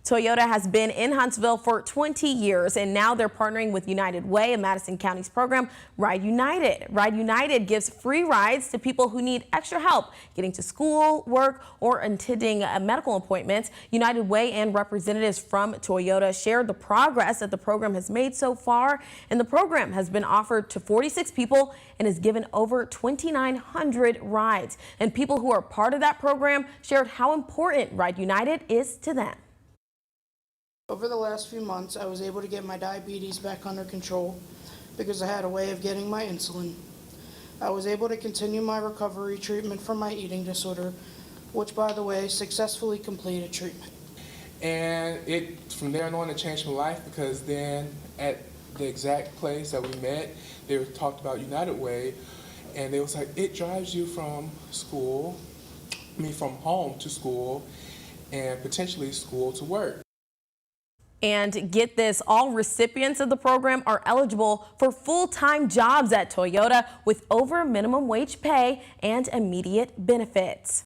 Toyota has been in Huntsville for 20 years, and now they're partnering with United Way and Madison County's program, Ride United. Ride United gives free rides to people who need extra help getting to school, work, or attending medical appointments. United Way and representatives from Toyota shared the progress that the program has made so far, and the program has been offered to 46 people and has given over 2,900 rides. And people who are part of that program shared how important Ride United is to them. Over the last few months, I was able to get my diabetes back under control because I had a way of getting my insulin. I was able to continue my recovery treatment from my eating disorder, which, by the way, successfully completed treatment. And from there on, it changed my life because then at the exact place that we met, they talked about United Way, and they was like, it drives you from home to school, and potentially school to work. And get this, all recipients of the program are eligible for full-time jobs at Toyota with over minimum wage pay and immediate benefits.